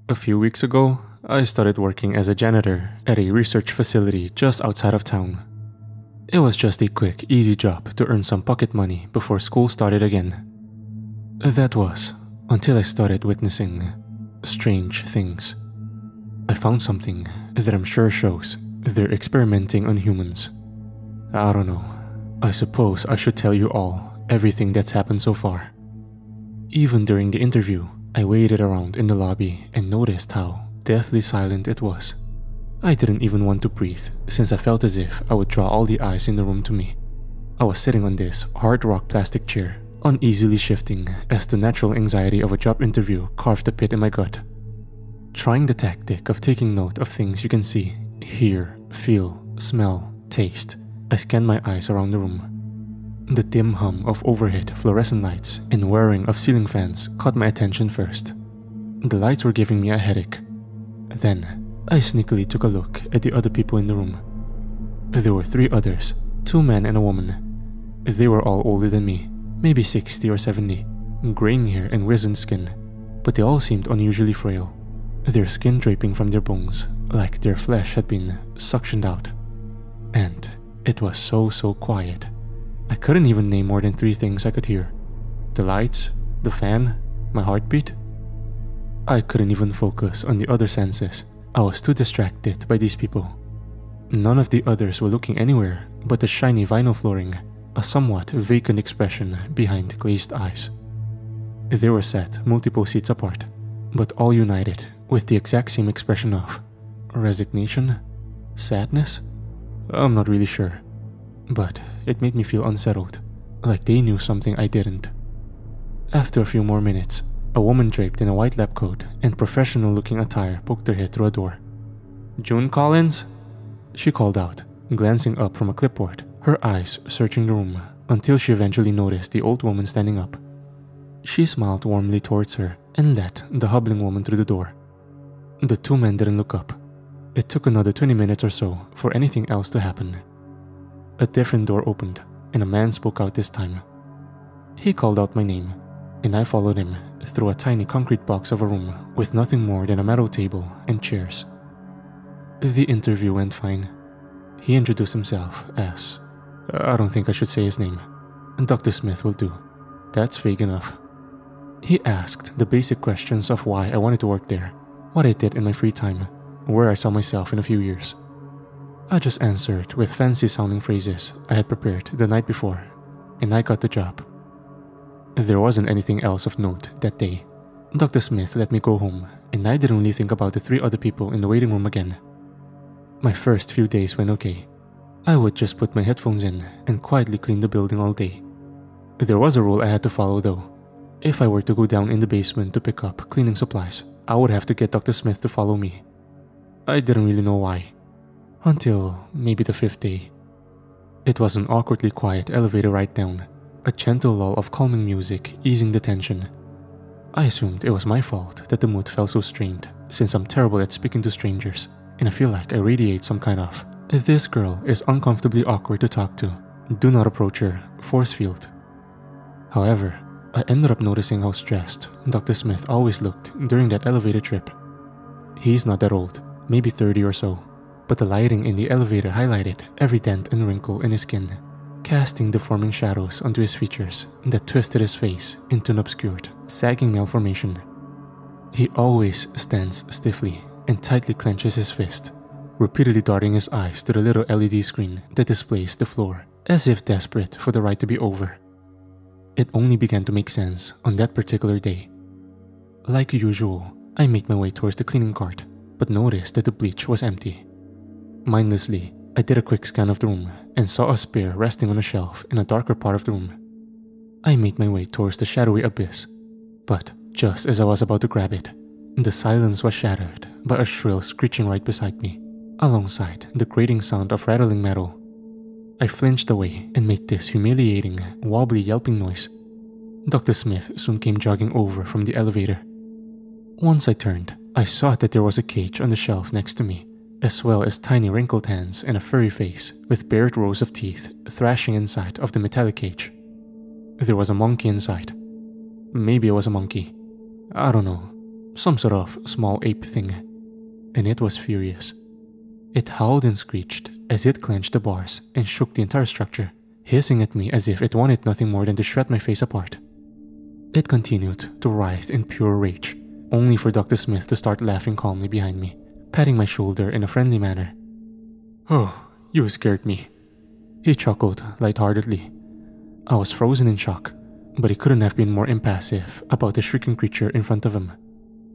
A few weeks ago, I started working as a janitor at a research facility just outside of town. It was just a quick, easy job to earn some pocket money before school started again. That was until I started witnessing strange things. I found something that I'm sure shows they're experimenting on humans. I don't know. I suppose I should tell you all everything that's happened so far. Even during the interview, I waited around in the lobby and noticed how deathly silent it was. I didn't even want to breathe since I felt as if I would draw all the eyes in the room to me. I was sitting on this hard rock plastic chair, uneasily shifting as the natural anxiety of a job interview carved a pit in my gut. Trying the tactic of taking note of things you can see, hear, feel, smell, taste, I scanned my eyes around the room. The dim hum of overhead fluorescent lights and whirring of ceiling fans caught my attention first. The lights were giving me a headache. Then, I sneakily took a look at the other people in the room. There were 3 others, 2 men and a woman. They were all older than me, maybe 60 or 70, graying hair and wizened skin, but they all seemed unusually frail, their skin draping from their bones like their flesh had been suctioned out. And it was so quiet. I couldn't even name more than 3 things I could hear. The lights, the fan, my heartbeat. I couldn't even focus on the other senses. I was too distracted by these people. None of the others were looking anywhere but the shiny vinyl flooring, a somewhat vacant expression behind glazed eyes. They were sat multiple seats apart, but all united with the exact same expression of resignation? Sadness? I'm not really sure, but it made me feel unsettled, like they knew something I didn't. After a few more minutes, a woman draped in a white lab coat and professional-looking attire poked her head through a door. "June Collins?" she called out, glancing up from a clipboard, her eyes searching the room until she eventually noticed the old woman standing up. She smiled warmly towards her and let the hobbling woman through the door. The 2 men didn't look up. It took another 20 minutes or so for anything else to happen. A different door opened, and a man spoke out this time. He called out my name, and I followed him through a tiny concrete box of a room with nothing more than a metal table and chairs. The interview went fine. He introduced himself as, I don't think I should say his name, Dr. Smith will do. That's vague enough. He asked the basic questions of why I wanted to work there, what I did in my free time, where I saw myself in a few years. I just answered with fancy-sounding phrases I had prepared the night before, and I got the job. There wasn't anything else of note that day. Dr. Smith let me go home, and I didn't really think about the 3 other people in the waiting room again. My first few days went okay. I would just put my headphones in and quietly clean the building all day. There was a rule I had to follow though. If I were to go down in the basement to pick up cleaning supplies, I would have to get Dr. Smith to follow me. I didn't really know why. Until maybe the 5th day. It was an awkwardly quiet elevator ride down, a gentle lull of calming music easing the tension. I assumed it was my fault that the mood felt so strained, since I'm terrible at speaking to strangers, and I feel like I radiate some kind of, "This girl is uncomfortably awkward to talk to. Do not approach her" force field. However, I ended up noticing how stressed Dr. Smith always looked during that elevator trip. He's not that old, maybe 30 or so, but the lighting in the elevator highlighted every dent and wrinkle in his skin, casting deforming shadows onto his features that twisted his face into an obscured, sagging malformation. He always stands stiffly and tightly clenches his fist, repeatedly darting his eyes to the little LED screen that displays the floor, as if desperate for the ride to be over. It only began to make sense on that particular day. Like usual, I made my way towards the cleaning cart, but noticed that the bleach was empty. Mindlessly, I did a quick scan of the room and saw a spear resting on a shelf in a darker part of the room. I made my way towards the shadowy abyss, but just as I was about to grab it, the silence was shattered by a shrill screeching right beside me, alongside the grating sound of rattling metal. I flinched away and made this humiliating, wobbly yelping noise. Dr. Smith soon came jogging over from the elevator. Once I turned, I saw that there was a cage on the shelf next to me, as well as tiny wrinkled hands and a furry face with bared rows of teeth thrashing inside of the metallic cage. There was a monkey inside. Maybe it was a monkey. I don't know. some sort of small ape thing, and it was furious. It howled and screeched as it clenched the bars and shook the entire structure, hissing at me as if it wanted nothing more than to shred my face apart. It continued to writhe in pure rage, only for Dr. Smith to start laughing calmly behind me, patting my shoulder in a friendly manner. "Oh, you scared me," he chuckled lightheartedly. I was frozen in shock, but he couldn't have been more impassive about the shrieking creature in front of him.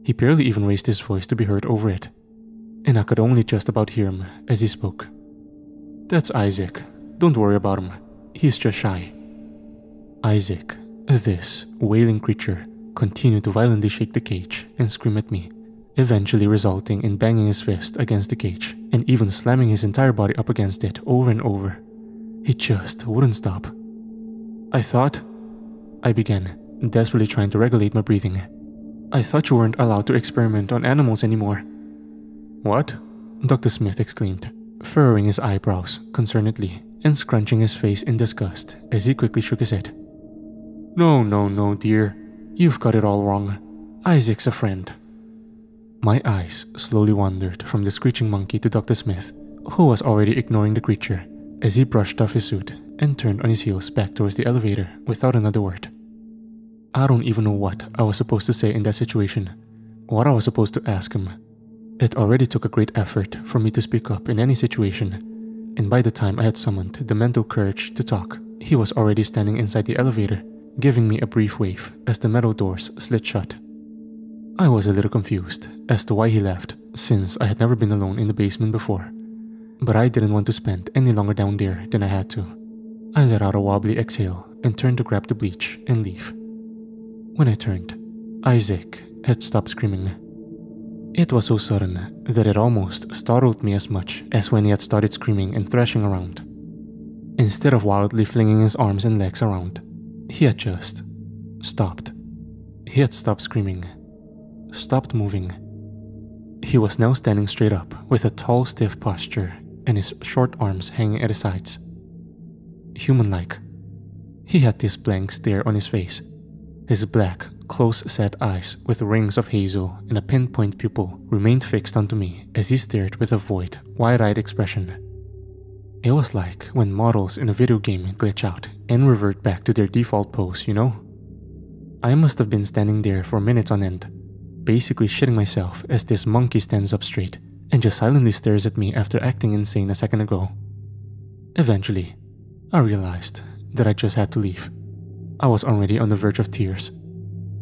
He barely even raised his voice to be heard over it, and I could only just about hear him as he spoke. "That's Isaac. Don't worry about him. He's just shy." Isaac, this wailing creature, continued to violently shake the cage and scream at me, eventually resulting in banging his fist against the cage and even slamming his entire body up against it over and over. He just wouldn't stop. I began, desperately trying to regulate my breathing. "I thought you weren't allowed to experiment on animals anymore." "What?" Dr. Smith exclaimed, furrowing his eyebrows concernedly and scrunching his face in disgust as he quickly shook his head. No, dear. You've got it all wrong. Isaac's a friend." My eyes slowly wandered from the screeching monkey to Dr. Smith, who was already ignoring the creature, as he brushed off his suit and turned on his heels back towards the elevator without another word. I don't even know what I was supposed to say in that situation, what I was supposed to ask him. It already took a great effort for me to speak up in any situation, and by the time I had summoned the mental courage to talk, he was already standing inside the elevator, giving me a brief wave as the metal doors slid shut. I was a little confused as to why he left, since I had never been alone in the basement before, but I didn't want to spend any longer down there than I had to. I let out a wobbly exhale and turned to grab the bleach and leave. When I turned, Isaac had stopped screaming. It was so sudden that it almost startled me as much as when he had started screaming and thrashing around. Instead of wildly flinging his arms and legs around, he had just stopped. He had stopped screaming, stopped moving. He was now standing straight up with a tall, stiff posture and his short arms hanging at his sides. Human-like. He had this blank stare on his face. His black, close-set eyes with rings of hazel and a pinpoint pupil remained fixed onto me as he stared with a void, wide-eyed expression. It was like when models in a video game glitch out and revert back to their default pose, you know? I must have been standing there for minutes on end, basically shitting myself as this monkey stands up straight and just silently stares at me after acting insane a second ago. Eventually, I realized that I just had to leave. I was already on the verge of tears.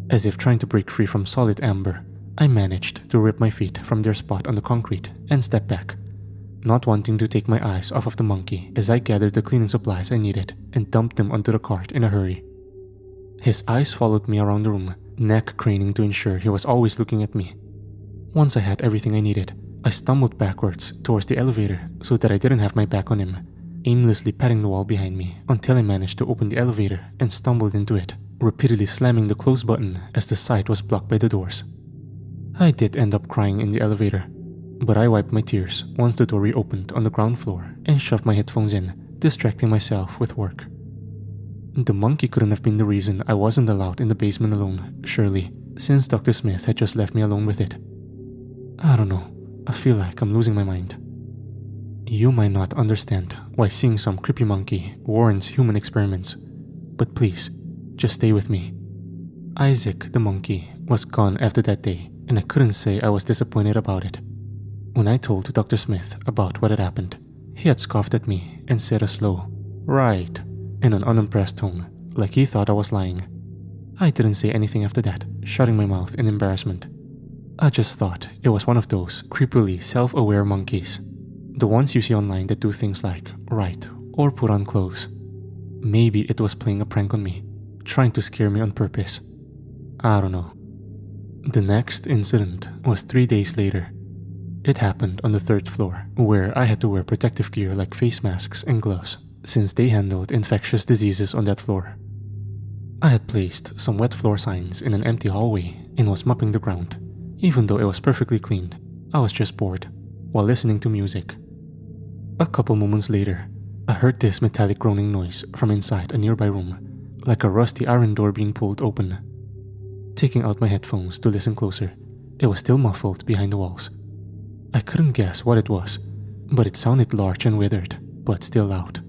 As if trying to break free from solid amber, I managed to rip my feet from their spot on the concrete and step back, not wanting to take my eyes off of the monkey as I gathered the cleaning supplies I needed and dumped them onto the cart in a hurry. His eyes followed me around the room, neck craning to ensure he was always looking at me. Once I had everything I needed, I stumbled backwards towards the elevator so that I didn't have my back on him, aimlessly patting the wall behind me until I managed to open the elevator and stumbled into it, repeatedly slamming the close button as the sight was blocked by the doors. I did end up crying in the elevator, but I wiped my tears once the door reopened on the ground floor and shoved my headphones in, distracting myself with work. The monkey couldn't have been the reason I wasn't allowed in the basement alone, surely, since Dr. Smith had just left me alone with it. I don't know, I feel like I'm losing my mind. You might not understand why seeing some creepy monkey warrants human experiments, but please, just stay with me. Isaac the monkey was gone after that day, and I couldn't say I was disappointed about it. When I told Dr. Smith about what had happened, he had scoffed at me and said a slow, "Right," in an unimpressed tone, like he thought I was lying. I didn't say anything after that, shutting my mouth in embarrassment. I just thought it was one of those creepily self-aware monkeys. The ones you see online that do things like write or put on clothes. Maybe it was playing a prank on me, trying to scare me on purpose. I don't know. The next incident was 3 days later. It happened on the 3rd floor, where I had to wear protective gear like face masks and gloves, since they handled infectious diseases on that floor. I had placed some wet floor signs in an empty hallway and was mopping the ground. Even though it was perfectly clean, I was just bored, while listening to music. A couple moments later, I heard this metallic groaning noise from inside a nearby room, like a rusty iron door being pulled open. Taking out my headphones to listen closer, It was still muffled behind the walls. I couldn't guess what it was, but it sounded large and withered, but still loud.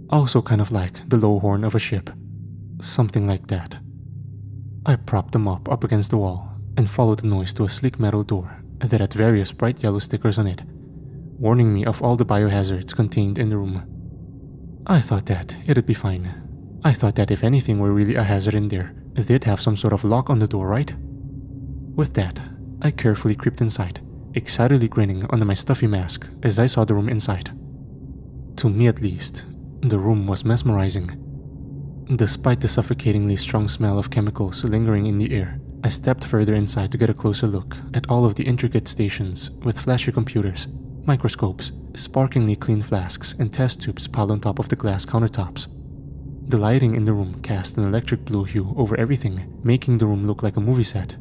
Also kind of like the low horn of a ship. Something like that. I propped them up against the wall and followed the noise to a sleek metal door that had various bright yellow stickers on it, warning me of all the biohazards contained in the room. I thought that it'd be fine. I thought that if anything were really a hazard in there, they'd have some sort of lock on the door, right? With that, I carefully creeped inside, excitedly grinning under my stuffy mask as I saw the room inside. To me at least, the room was mesmerizing. Despite the suffocatingly strong smell of chemicals lingering in the air, I stepped further inside to get a closer look at all of the intricate stations with flashy computers, microscopes, sparklingly clean flasks, and test tubes piled on top of the glass countertops. The lighting in the room cast an electric blue hue over everything, making the room look like a movie set.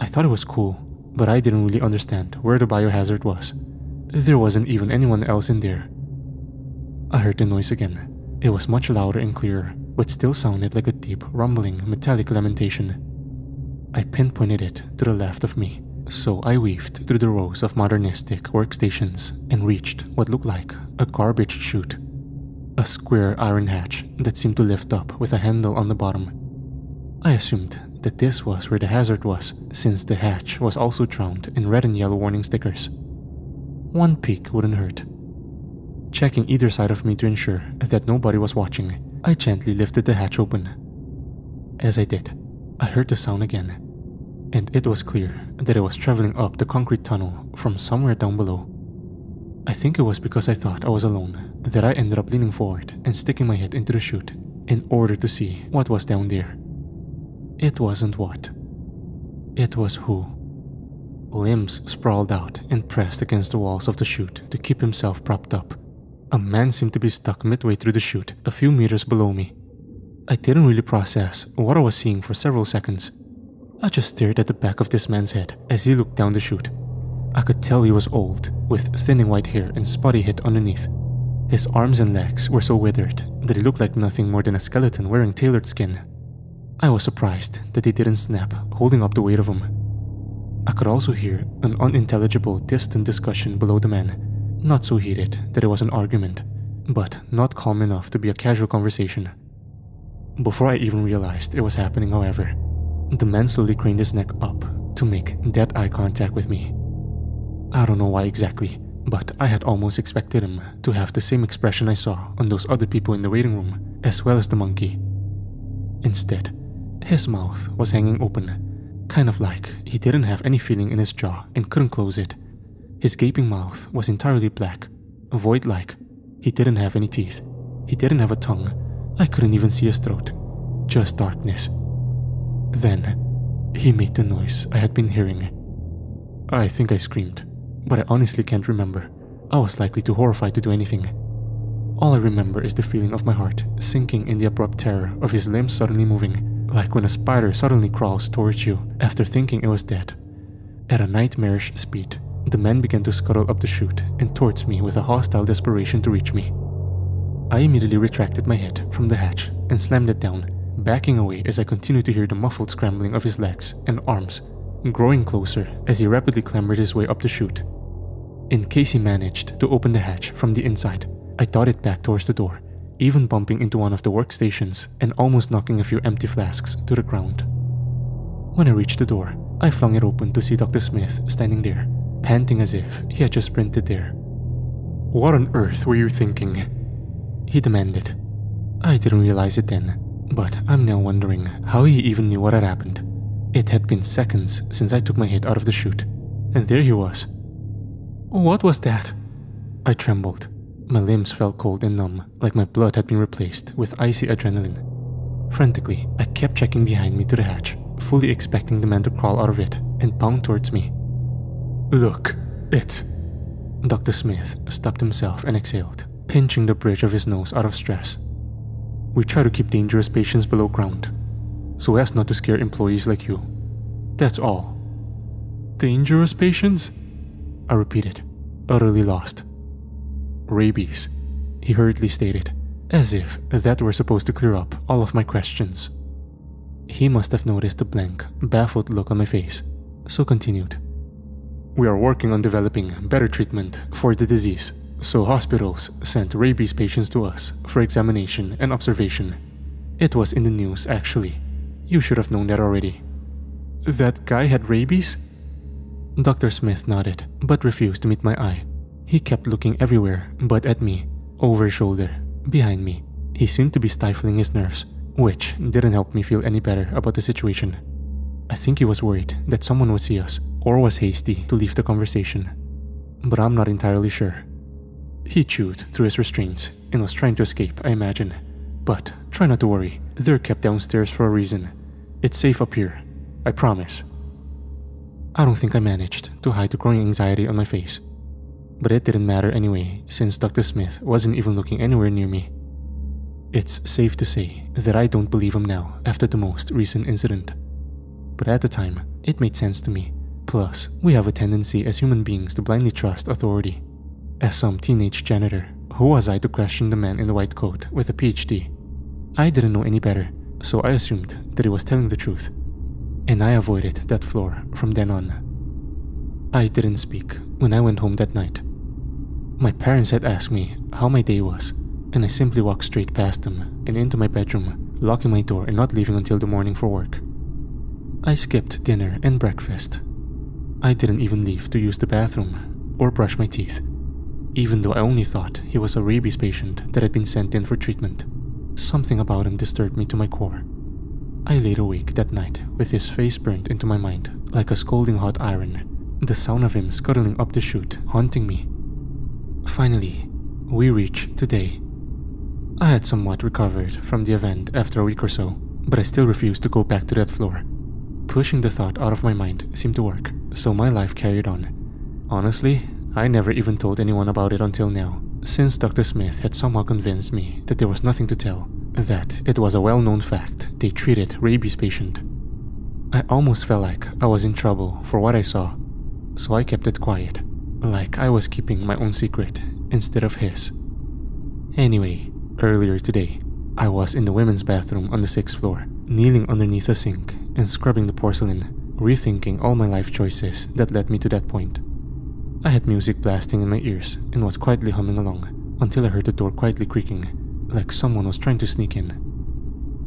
I thought it was cool, but I didn't really understand where the biohazard was. There wasn't even anyone else in there. I heard the noise again. It was much louder and clearer, but still sounded like a deep, rumbling, metallic lamentation. I pinpointed it to the left of me, so I weaved through the rows of modernistic workstations and reached what looked like a garbage chute. A square iron hatch that seemed to lift up with a handle on the bottom. I assumed that this was where the hazard was, since the hatch was also drowned in red and yellow warning stickers. One peek wouldn't hurt. Checking either side of me to ensure that nobody was watching, I gently lifted the hatch open. As I did, I heard the sound again, and it was clear that it was traveling up the concrete tunnel from somewhere down below. I think it was because I thought I was alone that I ended up leaning forward and sticking my head into the chute in order to see what was down there. It wasn't what. It was who. Limbs sprawled out and pressed against the walls of the chute to keep himself propped up. A man seemed to be stuck midway through the chute, a few meters below me. I didn't really process what I was seeing for several seconds. I just stared at the back of this man's head as he looked down the chute. I could tell he was old, with thinning white hair and spotty hair underneath. His arms and legs were so withered that he looked like nothing more than a skeleton wearing tailored skin. I was surprised that he didn't snap, holding up the weight of him. I could also hear an unintelligible, distant discussion below the man. Not so heated that it was an argument, but not calm enough to be a casual conversation. Before I even realized it was happening, however, the man slowly craned his neck up to make dead eye contact with me. I don't know why exactly, but I had almost expected him to have the same expression I saw on those other people in the waiting room, as well as the monkey. Instead, his mouth was hanging open, kind of like he didn't have any feeling in his jaw and couldn't close it. His gaping mouth was entirely black, void-like. He didn't have any teeth. He didn't have a tongue. I couldn't even see his throat. Just darkness. Then, he made the noise I had been hearing. I think I screamed, but I honestly can't remember. I was likely too horrified to do anything. All I remember is the feeling of my heart sinking in the abrupt terror of his limbs suddenly moving, like when a spider suddenly crawls towards you after thinking it was dead. At a nightmarish speed, the man began to scuttle up the chute and towards me with a hostile desperation to reach me. I immediately retracted my head from the hatch and slammed it down, backing away as I continued to hear the muffled scrambling of his legs and arms, growing closer as he rapidly clambered his way up the chute. In case he managed to open the hatch from the inside, I darted back towards the door, even bumping into one of the workstations and almost knocking a few empty flasks to the ground. When I reached the door, I flung it open to see Dr. Smith standing there, panting as if he had just sprinted there. "What on earth were you thinking?" he demanded. I didn't realize it then, but I'm now wondering how he even knew what had happened. It had been seconds since I took my head out of the chute, and there he was. "What was that?" I trembled. My limbs felt cold and numb, like my blood had been replaced with icy adrenaline. Frantically, I kept checking behind me to the hatch, fully expecting the man to crawl out of it and pound towards me. "Look, it's..." Dr. Smith stopped himself and exhaled, pinching the bridge of his nose out of stress. "We try to keep dangerous patients below ground, so as not to scare employees like you. That's all." "Dangerous patients?" I repeated, utterly lost. "Rabies," he hurriedly stated, as if that were supposed to clear up all of my questions. He must have noticed the blank, baffled look on my face. so continued. We are working on developing better treatment for the disease, so hospitals sent rabies patients to us for examination and observation. It was in the news, actually. You should have known that already. That guy had rabies? Dr. Smith nodded, but refused to meet my eye. He kept looking everywhere but at me, over his shoulder, behind me. He seemed to be stifling his nerves, which didn't help me feel any better about the situation. I think he was worried that someone would see us, or was hasty to leave the conversation. But I'm not entirely sure. He chewed through his restraints and was trying to escape, I imagine. But try not to worry, they're kept downstairs for a reason. It's safe up here, I promise. I don't think I managed to hide the growing anxiety on my face. But it didn't matter anyway, since Dr. Smith wasn't even looking anywhere near me. It's safe to say that I don't believe him now after the most recent incident. But at the time, it made sense to me. Plus, we have a tendency as human beings to blindly trust authority. As some teenage janitor, who was I to question the man in the white coat with a PhD? I didn't know any better, so I assumed that he was telling the truth. And I avoided that floor from then on. I didn't speak when I went home that night. My parents had asked me how my day was, and I simply walked straight past them and into my bedroom, locking my door and not leaving until the morning for work. I skipped dinner and breakfast. I didn't even leave to use the bathroom or brush my teeth, even though I only thought he was a rabies patient that had been sent in for treatment. Something about him disturbed me to my core. I laid awake that night with his face burned into my mind like a scalding hot iron, the sound of him scuttling up the chute haunting me. Finally, we reached today. I had somewhat recovered from the event after a week or so, but I still refused to go back to that floor. Pushing the thought out of my mind seemed to work, so my life carried on. Honestly, I never even told anyone about it until now, since Dr. Smith had somehow convinced me that there was nothing to tell, that it was a well-known fact they treated rabies patient. I almost felt like I was in trouble for what I saw, so I kept it quiet, like I was keeping my own secret instead of his. Anyway, earlier today, I was in the women's bathroom on the 6th floor, kneeling underneath a sink and scrubbing the porcelain, rethinking all my life choices that led me to that point. I had music blasting in my ears and was quietly humming along until I heard the door quietly creaking, like someone was trying to sneak in.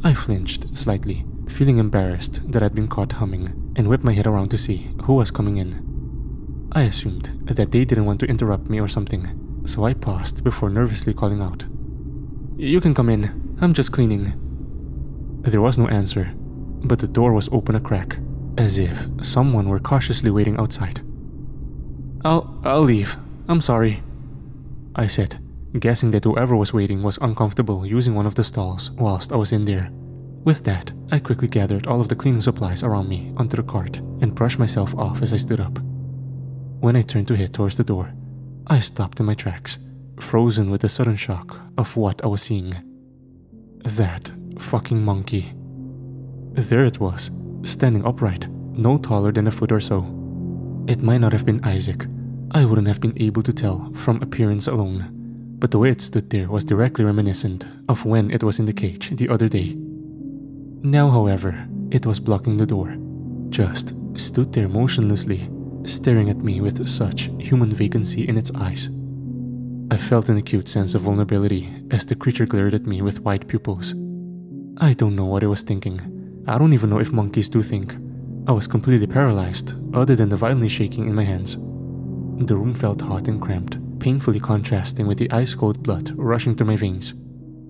I flinched slightly, feeling embarrassed that I'd been caught humming, and whipped my head around to see who was coming in. I assumed that they didn't want to interrupt me or something, so I paused before nervously calling out, "You can come in, I'm just cleaning." There was no answer, but the door was open a crack, as if someone were cautiously waiting outside. I'll leave, I'm sorry," I said, guessing that whoever was waiting was uncomfortable using one of the stalls whilst I was in there. With that, I quickly gathered all of the cleaning supplies around me onto the cart and brushed myself off as I stood up. When I turned to head towards the door, I stopped in my tracks, frozen with the sudden shock of what I was seeing. That fucking monkey. There it was, standing upright, no taller than a foot or so. It might not have been Isaac. I wouldn't have been able to tell from appearance alone, but the way it stood there was directly reminiscent of when it was in the cage the other day. Now, however, it was blocking the door, just stood there motionlessly, staring at me with such human vacancy in its eyes. I felt an acute sense of vulnerability as the creature glared at me with wide pupils. I don't know what it was thinking. I don't even know if monkeys do think. I was completely paralyzed, other than the violently shaking in my hands. The room felt hot and cramped, painfully contrasting with the ice-cold blood rushing through my veins.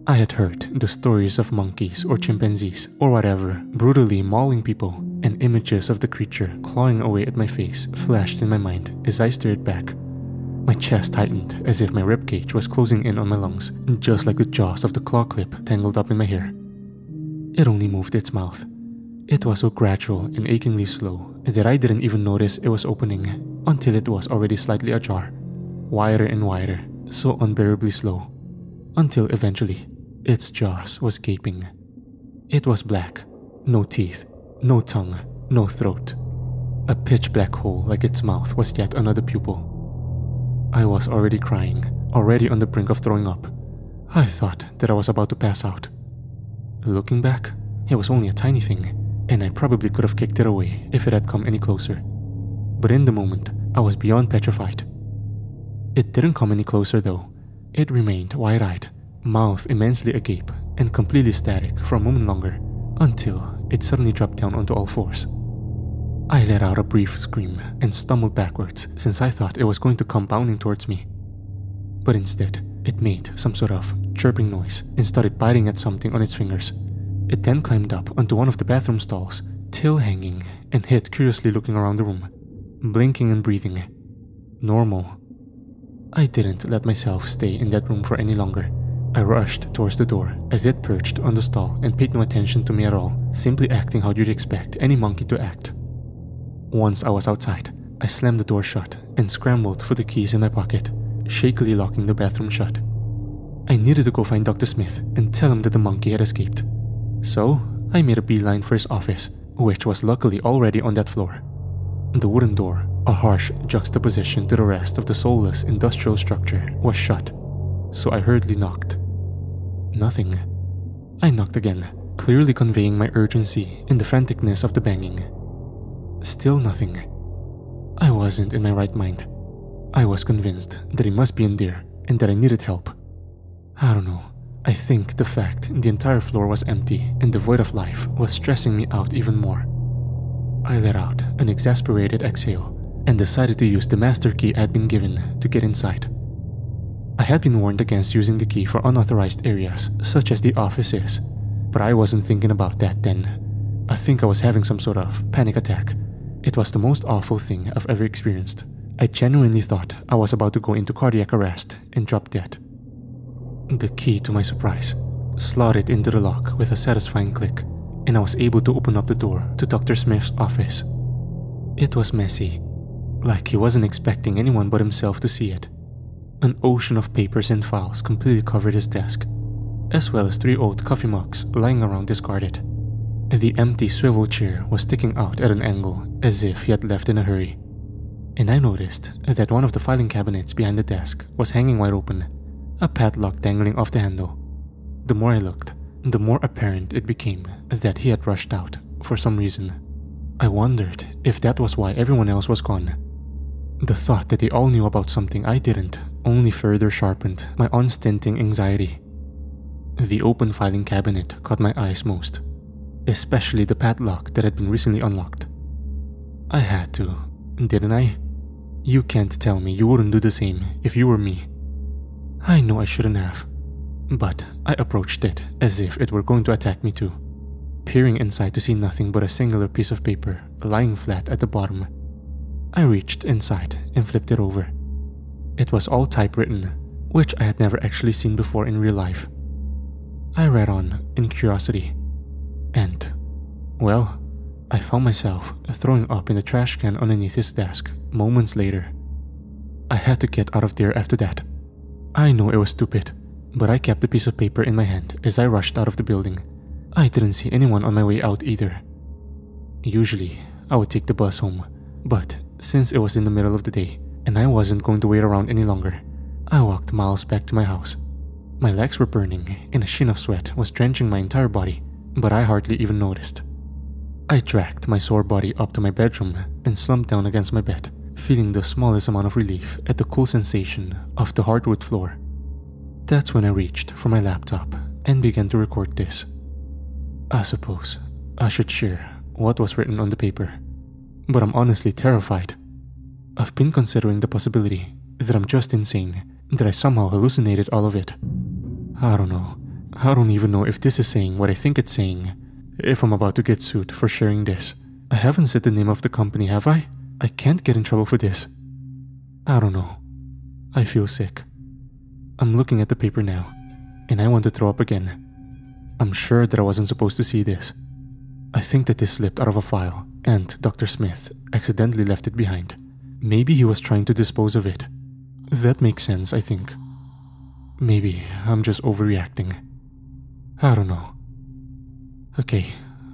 I had heard the stories of monkeys or chimpanzees or whatever brutally mauling people, and images of the creature clawing away at my face flashed in my mind as I stared back. My chest tightened as if my ribcage was closing in on my lungs, just like the jaws of the claw clip tangled up in my hair. It only moved its mouth. It was so gradual and achingly slow that I didn't even notice it was opening until it was already slightly ajar, wider and wider, so unbearably slow, until eventually its jaws was gaping. It was black, no teeth, no tongue, no throat. A pitch black hole like its mouth was yet another pupil. I was already crying, already on the brink of throwing up. I thought that I was about to pass out. Looking back, it was only a tiny thing, and I probably could have kicked it away if it had come any closer. But in the moment, I was beyond petrified. It didn't come any closer though. It remained wide-eyed, mouth immensely agape, and completely static for a moment longer, until it suddenly dropped down onto all fours. I let out a brief scream and stumbled backwards since I thought it was going to come bounding towards me. But instead, it made some sort of chirping noise and started biting at something on its fingers. It then climbed up onto one of the bathroom stalls, tail hanging, and hid curiously looking around the room, blinking and breathing. Normal. I didn't let myself stay in that room for any longer. I rushed towards the door as it perched on the stall and paid no attention to me at all, simply acting how you'd expect any monkey to act. Once I was outside, I slammed the door shut and scrambled for the keys in my pocket, shakily locking the bathroom shut. I needed to go find Dr. Smith and tell him that the monkey had escaped. So, I made a beeline for his office, which was luckily already on that floor. The wooden door, a harsh juxtaposition to the rest of the soulless industrial structure, was shut, so I hurriedly knocked. Nothing. I knocked again, clearly conveying my urgency in the franticness of the banging. Still nothing. I wasn't in my right mind. I was convinced that he must be in there and that I needed help. I don't know. I think the fact the entire floor was empty and devoid of life was stressing me out even more. I let out an exasperated exhale and decided to use the master key I had been given to get inside. I had been warned against using the key for unauthorized areas, such as the offices, but I wasn't thinking about that then. I think I was having some sort of panic attack. It was the most awful thing I've ever experienced. I genuinely thought I was about to go into cardiac arrest and drop dead. The key, to my surprise, slotted into the lock with a satisfying click, and I was able to open up the door to Dr. Smith's office. It was messy, like he wasn't expecting anyone but himself to see it. An ocean of papers and files completely covered his desk, as well as 3 old coffee mugs lying around discarded. The empty swivel chair was sticking out at an angle as if he had left in a hurry. And I noticed that one of the filing cabinets behind the desk was hanging wide open, a padlock dangling off the handle. The more I looked, the more apparent it became that he had rushed out for some reason. I wondered if that was why everyone else was gone. The thought that they all knew about something I didn't only further sharpened my unstinting anxiety. The open filing cabinet caught my eyes most, especially the padlock that had been recently unlocked. I had to, didn't I? You can't tell me you wouldn't do the same if you were me. I know I shouldn't have, but I approached it as if it were going to attack me too, peering inside to see nothing but a singular piece of paper lying flat at the bottom. I reached inside and flipped it over. It was all typewritten, which I had never actually seen before in real life. I read on in curiosity, and, well, I found myself throwing up in the trash can underneath his desk moments later. I had to get out of there after that. I know it was stupid, but I kept the piece of paper in my hand as I rushed out of the building. I didn't see anyone on my way out either. Usually, I would take the bus home, but since it was in the middle of the day and I wasn't going to wait around any longer, I walked miles back to my house. My legs were burning and a sheen of sweat was drenching my entire body, but I hardly even noticed. I dragged my sore body up to my bedroom and slumped down against my bed, feeling the smallest amount of relief at the cool sensation of the hardwood floor. That's when I reached for my laptop and began to record this. I suppose I should share what was written on the paper, but I'm honestly terrified. I've been considering the possibility that I'm just insane, that I somehow hallucinated all of it. I don't know. I don't even know if this is saying what I think it's saying. If I'm about to get sued for sharing this. I haven't said the name of the company, have I? I can't get in trouble for this. I don't know. I feel sick. I'm looking at the paper now, and I want to throw up again. I'm sure that I wasn't supposed to see this. I think that this slipped out of a file, and Dr. Smith accidentally left it behind. Maybe he was trying to dispose of it. That makes sense, I think. Maybe I'm just overreacting. I don't know. Okay,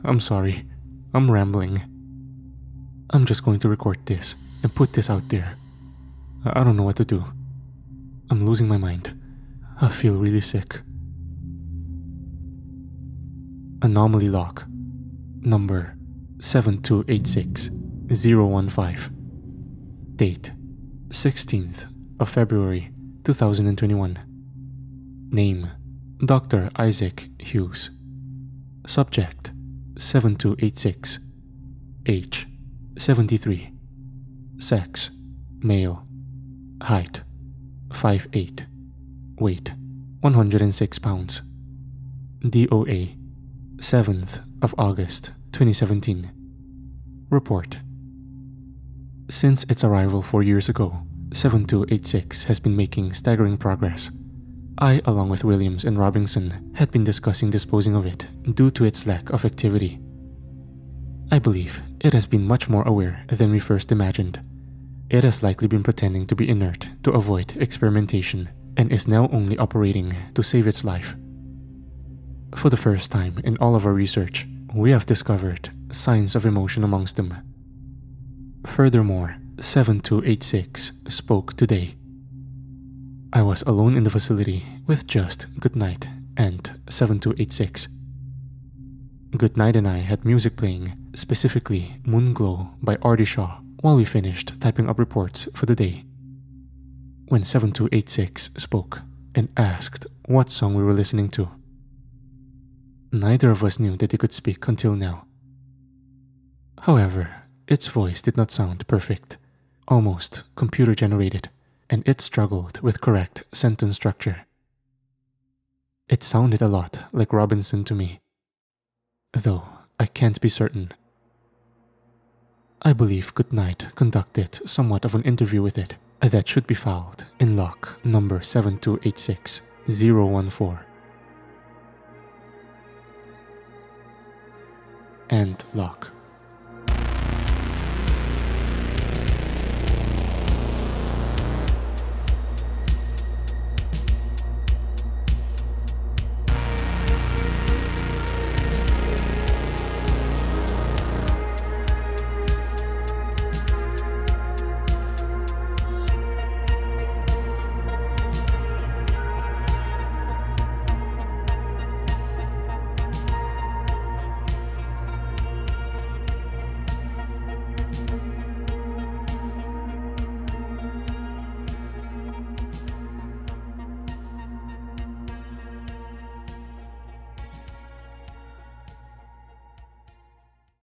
I'm sorry. I'm rambling. I'm just going to record this and put this out there. I don't know what to do. I'm losing my mind. I feel really sick. Anomaly log. Number 7286015. Date: 16th of February 2021. Name: Dr. Isaac Hughes. Subject: 7286. Age: 73. Sex: male. Height: 5'8". Weight: 106 pounds. DOA: 7th of August 2017. Report: since its arrival 4 years ago, 7286 has been making staggering progress. I, along with Williams and Robinson, had been discussing disposing of it due to its lack of activity. I believe it has been much more aware than we first imagined. It has likely been pretending to be inert to avoid experimentation and is now only operating to save its life. For the first time in all of our research, we have discovered signs of emotion amongst them. Furthermore, 7286 spoke today. I was alone in the facility with just Goodnight and 7286. Goodnight and I had music playing, specifically Moonglow by Artie Shaw, while we finished typing up reports for the day. When 7286 spoke and asked what song we were listening to. Neither of us knew that he could speak until now. However, its voice did not sound perfect, almost computer-generated, and it struggled with correct sentence structure. It sounded a lot like Robinson to me, though I can't be certain. I believe Goodnight conducted somewhat of an interview with it that should be filed in log number 7286014. End log.